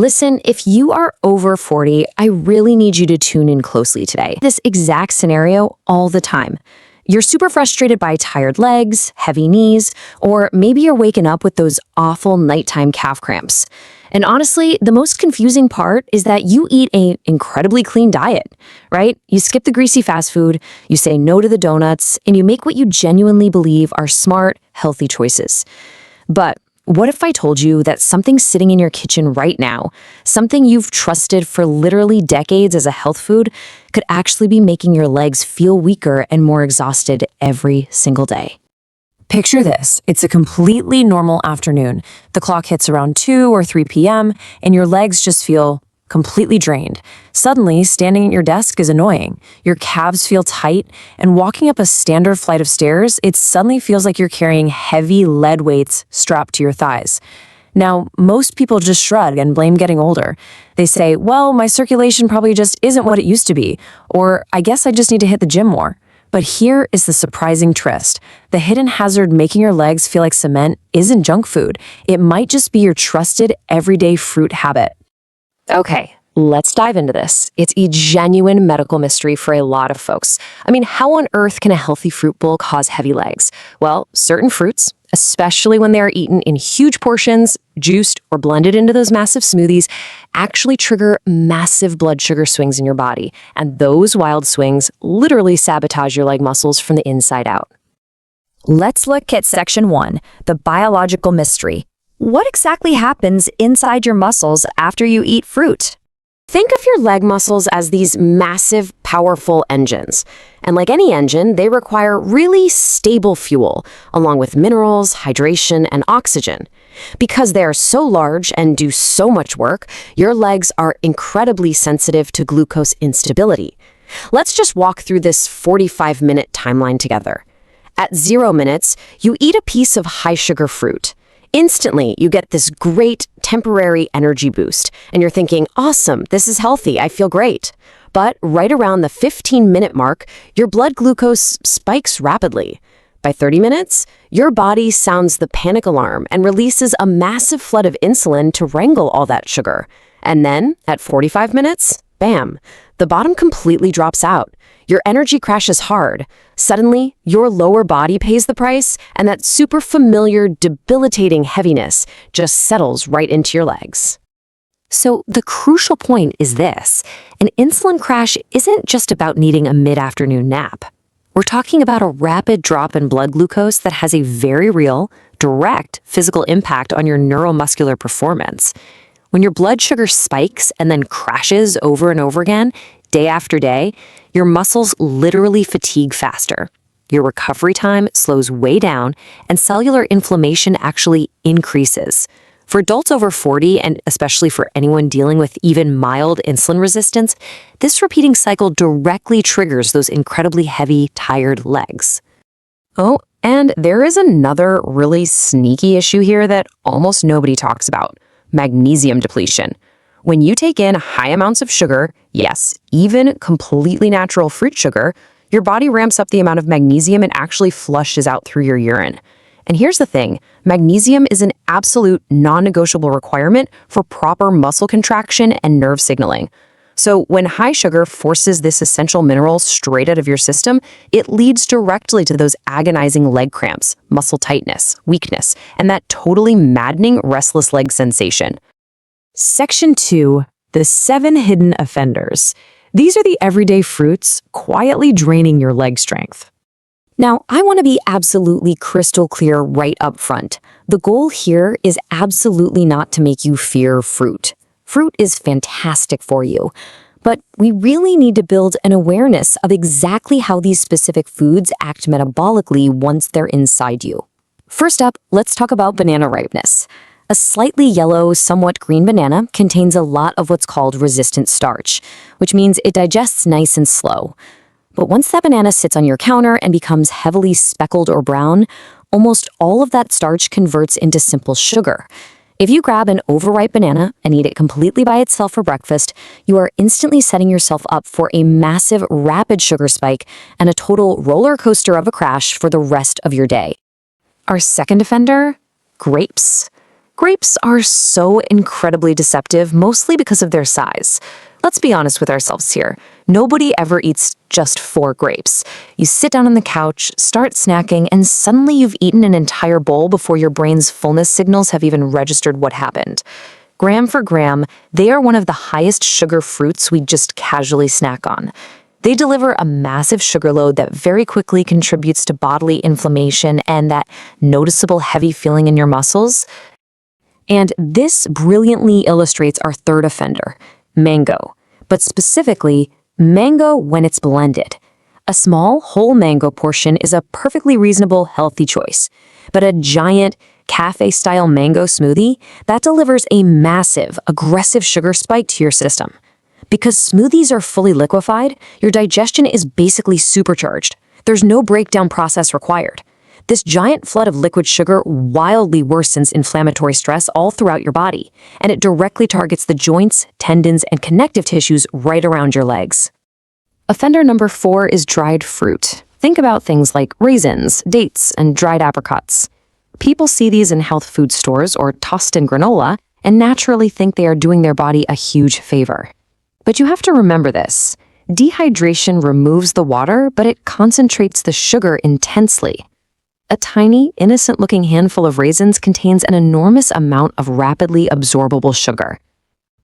Listen, if you are over 40, I really need you to tune in closely today. This exact scenario all the time. You're super frustrated by tired legs, heavy knees, or maybe you're waking up with those awful nighttime calf cramps. And honestly, the most confusing part is that you eat an incredibly clean diet, right? You skip the greasy fast food, you say no to the donuts, and you make what you genuinely believe are smart, healthy choices. But what if I told you that something sitting in your kitchen right now, something you've trusted for literally decades as a health food, could actually be making your legs feel weaker and more exhausted every single day? Picture this. It's a completely normal afternoon. The clock hits around 2 or 3 p.m., and your legs just feel completely drained. Suddenly, standing at your desk is annoying. Your calves feel tight, and walking up a standard flight of stairs, it suddenly feels like you're carrying heavy lead weights strapped to your thighs. Now, most people just shrug and blame getting older. They say, well, my circulation probably just isn't what it used to be, or I guess I just need to hit the gym more. But here is the surprising twist. The hidden hazard making your legs feel like cement isn't junk food. It might just be your trusted everyday fruit habit. Okay, let's dive into this. It's a genuine medical mystery for a lot of folks. I mean, how on earth can a healthy fruit bowl cause heavy legs? Well, certain fruits, especially when they are eaten in huge portions, juiced, or blended into those massive smoothies, actually trigger massive blood sugar swings in your body. And those wild swings literally sabotage your leg muscles from the inside out. Let's look at Section 1, the biological mystery. What exactly happens inside your muscles after you eat fruit? Think of your leg muscles as these massive, powerful engines. And like any engine, they require really stable fuel, along with minerals, hydration, and oxygen. Because they are so large and do so much work, your legs are incredibly sensitive to glucose instability. Let's just walk through this 45-minute timeline together. At 0 minutes, you eat a piece of high-sugar fruit. Instantly, you get this great temporary energy boost, and you're thinking, awesome, this is healthy, I feel great. But right around the 15-minute mark, your blood glucose spikes rapidly. By 30 minutes, your body sounds the panic alarm and releases a massive flood of insulin to wrangle all that sugar. And then, at 45 minutes, bam, the bottom completely drops out. Your energy crashes hard. Suddenly, your lower body pays the price, and that super familiar, debilitating heaviness just settles right into your legs. So the crucial point is this: an insulin crash isn't just about needing a mid-afternoon nap. We're talking about a rapid drop in blood glucose that has a very real, direct physical impact on your neuromuscular performance. When your blood sugar spikes and then crashes over and over again, day after day, your muscles literally fatigue faster. Your recovery time slows way down, and cellular inflammation actually increases. For adults over 40, and especially for anyone dealing with even mild insulin resistance, this repeating cycle directly triggers those incredibly heavy, tired legs. Oh, and there is another really sneaky issue here that almost nobody talks about: magnesium depletion. When you take in high amounts of sugar, yes, even completely natural fruit sugar, your body ramps up the amount of magnesium and actually flushes out through your urine. And here's the thing: magnesium is an absolute non-negotiable requirement for proper muscle contraction and nerve signaling. So when high sugar forces this essential mineral straight out of your system, it leads directly to those agonizing leg cramps, muscle tightness, weakness, and that totally maddening restless leg sensation. Section 2, the 7 hidden offenders. These are the everyday fruits quietly draining your leg strength. Now, I want to be absolutely crystal clear right up front. The goal here is absolutely not to make you fear fruit. Fruit is fantastic for you, but we really need to build an awareness of exactly how these specific foods act metabolically once they're inside you. First up, let's talk about banana ripeness. A slightly yellow, somewhat green banana contains a lot of what's called resistant starch, which means it digests nice and slow. But once that banana sits on your counter and becomes heavily speckled or brown, almost all of that starch converts into simple sugar. If you grab an overripe banana and eat it completely by itself for breakfast, you are instantly setting yourself up for a massive, rapid sugar spike and a total roller coaster of a crash for the rest of your day. Our second offender? Grapes. Grapes are so incredibly deceptive, mostly because of their size. Let's be honest with ourselves here. Nobody ever eats just 4 grapes. You sit down on the couch, start snacking, and suddenly you've eaten an entire bowl before your brain's fullness signals have even registered what happened. Gram for gram, they are one of the highest sugar fruits we just casually snack on. They deliver a massive sugar load that very quickly contributes to bodily inflammation and that noticeable heavy feeling in your muscles. And this brilliantly illustrates our third offender, mango, but specifically, mango when it's blended. A small, whole mango portion is a perfectly reasonable, healthy choice, but a giant, cafe-style mango smoothie, that delivers a massive, aggressive sugar spike to your system. Because smoothies are fully liquefied, your digestion is basically supercharged. There's no breakdown process required. This giant flood of liquid sugar wildly worsens inflammatory stress all throughout your body, and it directly targets the joints, tendons, and connective tissues right around your legs. Offender number 4 is dried fruit. Think about things like raisins, dates, and dried apricots. People see these in health food stores or tossed in granola and naturally think they are doing their body a huge favor. But you have to remember this. Dehydration removes the water, but it concentrates the sugar intensely. A tiny, innocent-looking handful of raisins contains an enormous amount of rapidly absorbable sugar.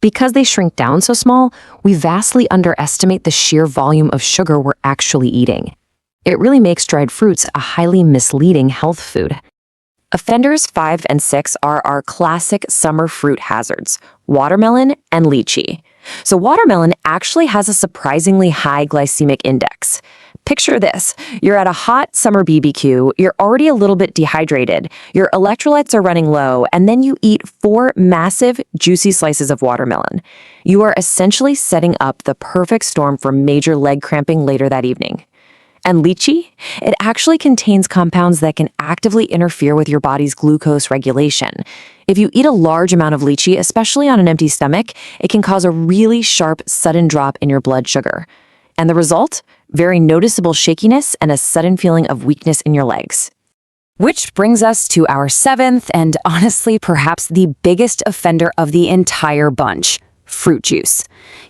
Because they shrink down so small, we vastly underestimate the sheer volume of sugar we're actually eating. It really makes dried fruits a highly misleading health food. Offenders 5 and 6 are our classic summer fruit hazards, watermelon and lychee. So watermelon actually has a surprisingly high glycemic index. Picture this. You're at a hot summer BBQ, you're already a little bit dehydrated, your electrolytes are running low, and then you eat 4 massive, juicy slices of watermelon. You are essentially setting up the perfect storm for major leg cramping later that evening. And lychee? It actually contains compounds that can actively interfere with your body's glucose regulation. If you eat a large amount of lychee, especially on an empty stomach, it can cause a really sharp, sudden drop in your blood sugar. And the result? Very noticeable shakiness and a sudden feeling of weakness in your legs. Which brings us to our 7th and honestly perhaps the biggest offender of the entire bunch, fruit juice.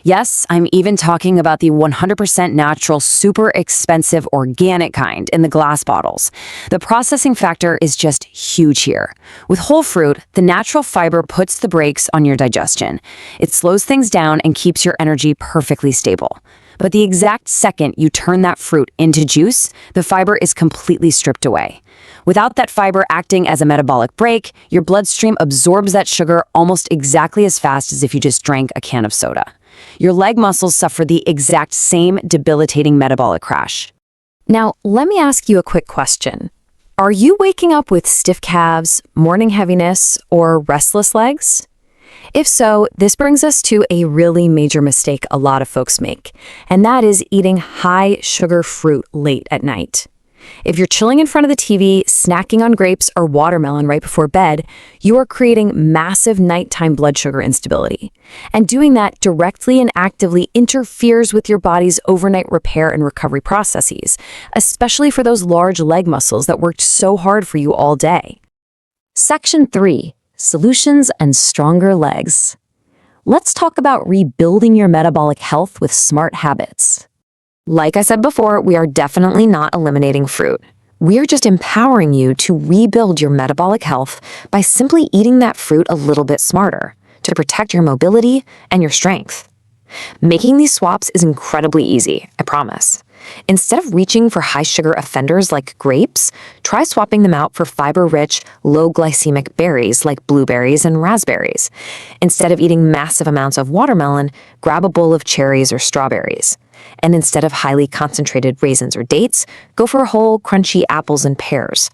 Yes, I'm even talking about the 100% natural, super expensive organic kind in the glass bottles. The processing factor is just huge here. With whole fruit, the natural fiber puts the brakes on your digestion. It slows things down and keeps your energy perfectly stable. But the exact second you turn that fruit into juice, the fiber is completely stripped away. Without that fiber acting as a metabolic brake, your bloodstream absorbs that sugar almost exactly as fast as if you just drank a can of soda. Your leg muscles suffer the exact same debilitating metabolic crash. Now, let me ask you a quick question. Are you waking up with stiff calves, morning heaviness, or restless legs? If so, this brings us to a really major mistake a lot of folks make, and that is eating high sugar fruit late at night. If you're chilling in front of the TV, snacking on grapes or watermelon right before bed, you are creating massive nighttime blood sugar instability. And doing that directly and actively interferes with your body's overnight repair and recovery processes, especially for those large leg muscles that worked so hard for you all day. Section 3. Solutions and stronger legs. Let's talk about rebuilding your metabolic health with smart habits. Like I said before, we are definitely not eliminating fruit. We are just empowering you to rebuild your metabolic health by simply eating that fruit a little bit smarter to protect your mobility and your strength. Making these swaps is incredibly easy, I promise. Instead of reaching for high-sugar offenders like grapes, try swapping them out for fiber-rich, low-glycemic berries like blueberries and raspberries. Instead of eating massive amounts of watermelon, grab a bowl of cherries or strawberries. And instead of highly concentrated raisins or dates, go for whole, crunchy apples and pears.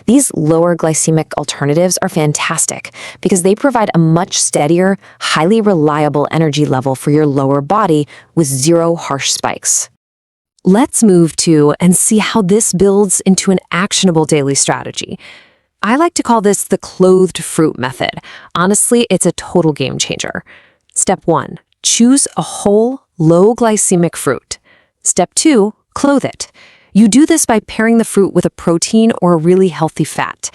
These lower glycemic alternatives are fantastic because they provide a much steadier, highly reliable energy level for your lower body with zero harsh spikes. Let's move to and see how this builds into an actionable daily strategy. I like to call this the clothed fruit method. Honestly, it's a total game changer. Step 1, choose a whole, low glycemic fruit. Step 2, clothe it. You do this by pairing the fruit with a protein or a really healthy fat.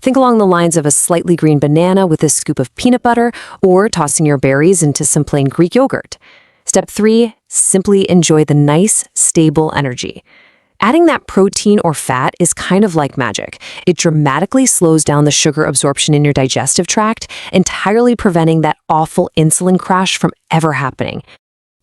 Think along the lines of a slightly green banana with a scoop of peanut butter or tossing your berries into some plain Greek yogurt. Step 3, simply enjoy the nice, stable energy. Adding that protein or fat is kind of like magic. It dramatically slows down the sugar absorption in your digestive tract, entirely preventing that awful insulin crash from ever happening.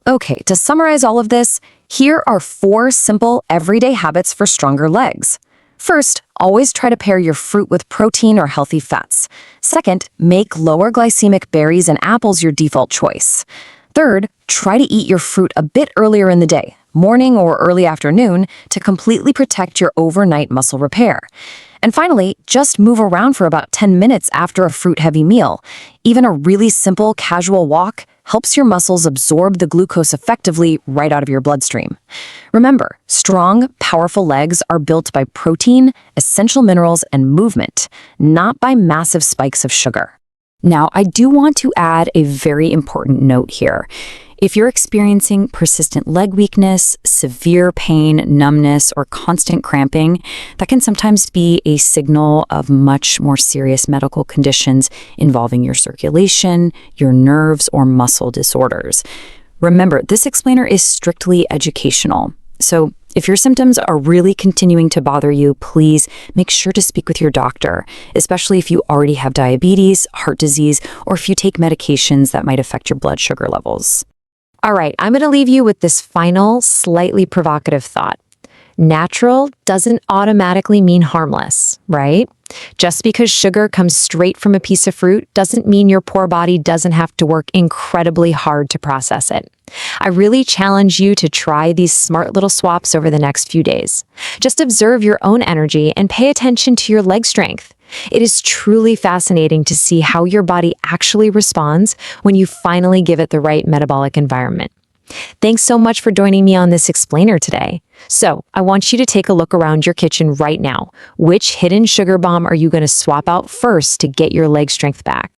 Okay, to summarize all of this, here are 4 simple everyday habits for stronger legs. First, always try to pair your fruit with protein or healthy fats. Second, make lower glycemic berries and apples your default choice. Third, try to eat your fruit a bit earlier in the day, morning or early afternoon, to completely protect your overnight muscle repair. And finally, just move around for about 10 minutes after a fruit-heavy meal. Even a really simple, casual walk helps your muscles absorb the glucose effectively right out of your bloodstream. Remember, strong, powerful legs are built by protein, essential minerals, and movement, not by massive spikes of sugar. Now, I do want to add a very important note here. If you're experiencing persistent leg weakness, severe pain, numbness, or constant cramping, that can sometimes be a signal of much more serious medical conditions involving your circulation, your nerves, or muscle disorders. Remember, this explainer is strictly educational. So if your symptoms are really continuing to bother you, please make sure to speak with your doctor, especially if you already have diabetes, heart disease, or if you take medications that might affect your blood sugar levels. All right, I'm going to leave you with this final, slightly provocative thought. Natural doesn't automatically mean harmless, right? Just because sugar comes straight from a piece of fruit doesn't mean your poor body doesn't have to work incredibly hard to process it. I really challenge you to try these smart little swaps over the next few days. Just observe your own energy and pay attention to your leg strength. It is truly fascinating to see how your body actually responds when you finally give it the right metabolic environment. Thanks so much for joining me on this explainer today. So, I want you to take a look around your kitchen right now. Which hidden sugar bomb are you going to swap out first to get your leg strength back?